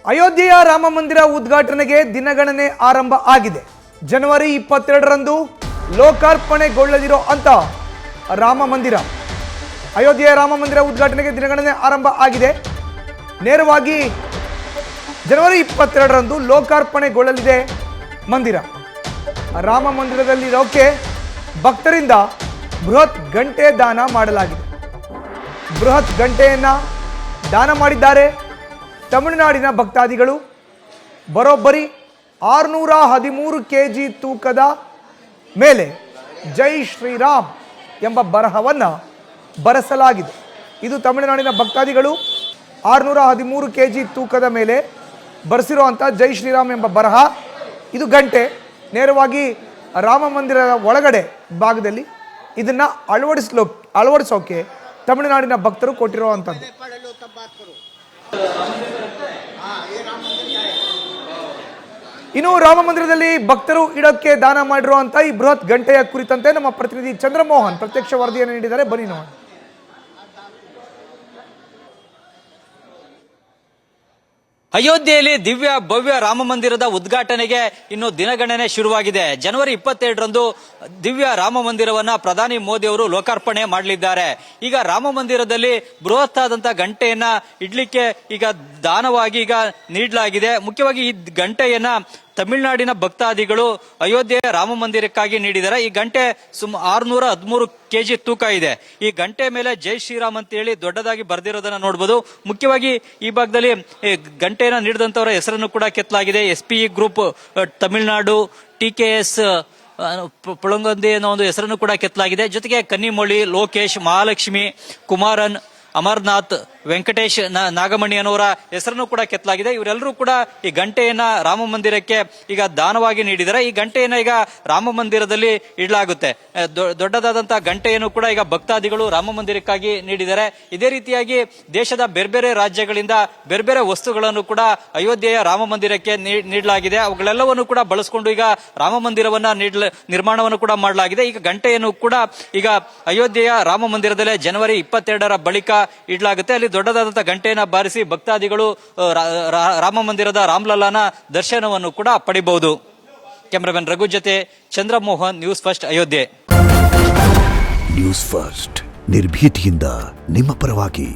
ಅಯೋಧ್ಯೆಯ ರಾಮ ಮಂದಿರ ಉದ್ಘಾಟನೆಗೆ ದಿನಗಣನೆ ಆರಂಭ ಆಗಿದೆ. ಜನವರಿ 22ರಂದು ಲೋಕಾರ್ಪಣೆಗೊಳ್ಳಲಿರೋ ಅಂತ ರಾಮ ಮಂದಿರ. ಅಯೋಧ್ಯೆಯ ರಾಮ ಮಂದಿರ ಉದ್ಘಾಟನೆಗೆ ದಿನಗಣನೆ ಆರಂಭ ಆಗಿದೆ. ನೇರವಾಗಿ ಜನವರಿ 22ರಂದು ಲೋಕಾರ್ಪಣೆಗೊಳ್ಳಲಿದೆ ಮಂದಿರ. ರಾಮ ಮಂದಿರದಲ್ಲಿರೋಕೆ ಭಕ್ತರಿಂದ ಬೃಹತ್ ಗಂಟೆ ದಾನ ಮಾಡಲಾಗಿದೆ. ಬೃಹತ್ ಗಂಟೆಯನ್ನ ದಾನ ಮಾಡಿದ್ದಾರೆ ತಮಿಳುನಾಡಿನ ಭಕ್ತಾದಿಗಳು. ಬರೋಬ್ಬರಿ 613 kg ತೂಕದ ಮೇಲೆ ಜೈ ಶ್ರೀರಾಮ್ ಎಂಬ ಬರಹವನ್ನು ಬರೆಸಲಾಗಿದೆ. ಇದು ತಮಿಳುನಾಡಿನ ಭಕ್ತಾದಿಗಳು 613 kg ತೂಕದ ಮೇಲೆ ಬರೆಸಿರುವಂಥ ಜೈ ಶ್ರೀರಾಮ್ ಎಂಬ ಬರಹ. ಇದು ಗಂಟೆ ನೇರವಾಗಿ ರಾಮ ಮಂದಿರದ ಒಳಗಡೆ ಭಾಗದಲ್ಲಿ ಇದನ್ನು ಅಳವಡಿಸೋಕೆ ತಮಿಳುನಾಡಿನ ಭಕ್ತರು ಕೊಟ್ಟಿರುವಂಥದ್ದು. ಇನ್ನು ರಾಮ ಮಂದಿರದಲ್ಲಿ ಭಕ್ತರು ಇಡಕ್ಕೆ ದಾನ ಮಾಡಿರುವಂತ ಈ ಬೃಹತ್ ಗಂಟೆಯ ಕುರಿತಂತೆ ನಮ್ಮ ಪ್ರತಿನಿಧಿ ಚಂದ್ರಮೋಹನ್ ಪ್ರತ್ಯಕ್ಷ ವರದಿಯನ್ನು ನೀಡಿದ್ದಾರೆ. ಬನ್ನಿ ನೋಡೋಣ. ಅಯೋಧ್ಯೆಯಲ್ಲಿ ದಿವ್ಯ ಭವ್ಯ ರಾಮ ಮಂದಿರದ ಉದ್ಘಾಟನೆಗೆ ಇನ್ನು ದಿನಗಣನೆ ಶುರುವಾಗಿದೆ. ಜನವರಿ 22ರಂದು ದಿವ್ಯ ರಾಮ ಮಂದಿರವನ್ನ ಪ್ರಧಾನಿ ಮೋದಿ ಅವರು ಲೋಕಾರ್ಪಣೆ ಮಾಡಲಿದ್ದಾರೆ. ಈಗ ರಾಮ ಮಂದಿರದಲ್ಲಿ ಬೃಹತ್ ಆದಂತಹ ಗಂಟೆಯನ್ನ ಇಡ್ಲಿಕ್ಕೆ ಈಗ ದಾನವಾಗಿ ಈಗ ನೀಡಲಾಗಿದೆ. ಮುಖ್ಯವಾಗಿ ಈ ಗಂಟೆಯನ್ನ ತಮಿಳುನಾಡಿನ ಭಕ್ತಾದಿಗಳು ಅಯೋಧ್ಯೆಯ ರಾಮ ಮಂದಿರಕ್ಕಾಗಿ ನೀಡಿದ್ದಾರೆ. ಈ ಗಂಟೆ 613 kg ತೂಕ ಇದೆ. ಈ ಗಂಟೆ ಮೇಲೆ ಜೈ ಶ್ರೀರಾಮ್ ಅಂತ ಹೇಳಿ ದೊಡ್ಡದಾಗಿ ಬರೆದಿರೋದನ್ನ ನೋಡಬಹುದು. ಮುಖ್ಯವಾಗಿ ಈ ಭಾಗದಲ್ಲಿ ಗಂಟೆಯನ್ನ ನೀಡಿದಂತವರ ಹೆಸರನ್ನು ಕೂಡ ಕೆತ್ತಲಾಗಿದೆ. SPE ಗ್ರೂಪ್ ತಮಿಳುನಾಡು, TKS ಪುಳಂಗೊಂದಿ ಅನ್ನೋ ಒಂದು ಹೆಸರನ್ನು ಕೂಡ ಕೆತ್ತಲಾಗಿದೆ. ಜೊತೆಗೆ ಕನ್ನಿಮೊಳಿ, ಲೋಕೇಶ್, ಮಹಾಲಕ್ಷ್ಮಿ, ಕುಮಾರನ್, ಅಮರ್ನಾಥ್, ವೆಂಕಟೇಶ್, ನಾಗಮಣಿ ಅನ್ನೋರ ಹೆಸರನ್ನು ಕೂಡ ಕೆತ್ತಲಾಗಿದೆ. ಇವರೆಲ್ಲರೂ ಕೂಡ ಈ ಗಂಟೆಯನ್ನ ರಾಮ ಮಂದಿರಕ್ಕೆ ಈಗ ದಾನವಾಗಿ ನೀಡಿದ್ದಾರೆ. ಈ ಗಂಟೆಯನ್ನ ಈಗ ರಾಮ ಮಂದಿರದಲ್ಲಿ ಇಡಲಾಗುತ್ತೆ. ದೊಡ್ಡದಾದಂತಹ ಗಂಟೆಯನ್ನು ಕೂಡ ಈಗ ಭಕ್ತಾದಿಗಳು ರಾಮ ಮಂದಿರಕ್ಕಾಗಿ ನೀಡಿದ್ದಾರೆ. ಇದೇ ರೀತಿಯಾಗಿ ದೇಶದ ಬೇರೆ ಬೇರೆ ರಾಜ್ಯಗಳಿಂದ ಬೇರೆ ಬೇರೆ ವಸ್ತುಗಳನ್ನು ಕೂಡ ಅಯೋಧ್ಯೆಯ ರಾಮ ಮಂದಿರಕ್ಕೆ ನೀಡಲಾಗಿದೆ. ಅವುಗಳೆಲ್ಲವನ್ನು ಕೂಡ ಬಳಸಿಕೊಂಡು ಈಗ ರಾಮ ಮಂದಿರವನ್ನ ನಿರ್ಮಾಣವನ್ನು ಕೂಡ ಮಾಡಲಾಗಿದೆ. ಈಗ ಗಂಟೆಯನ್ನು ಕೂಡ ಈಗ ಅಯೋಧ್ಯೆಯ ರಾಮ ಮಂದಿರದಲ್ಲೇ ಜನವರಿ 22ರ ಬಳಿಕ ಇಡಲಾಗುತ್ತೆ. ಅಲ್ಲಿ ದೊಡ್ಡದಾದಂತಹ ಗಂಟೆಯನ್ನ ಬಾರಿಸಿ ಭಕ್ತಾದಿಗಳು ರಾಮ ಮಂದಿರದ ರಾಮ್ಲಲ್ಲಾನ ದರ್ಶನವನ್ನು ಕೂಡ ಪಡಿಬಹುದು. ಕ್ಯಾಮರಾಮನ್ ರಘು ಜೊತೆ Chandramohan, news first Ayodhya. News first ನಿರ್ಭೀತಿಯಿಂದ ನಿಮ್ಮ ಪರವಾಗಿ.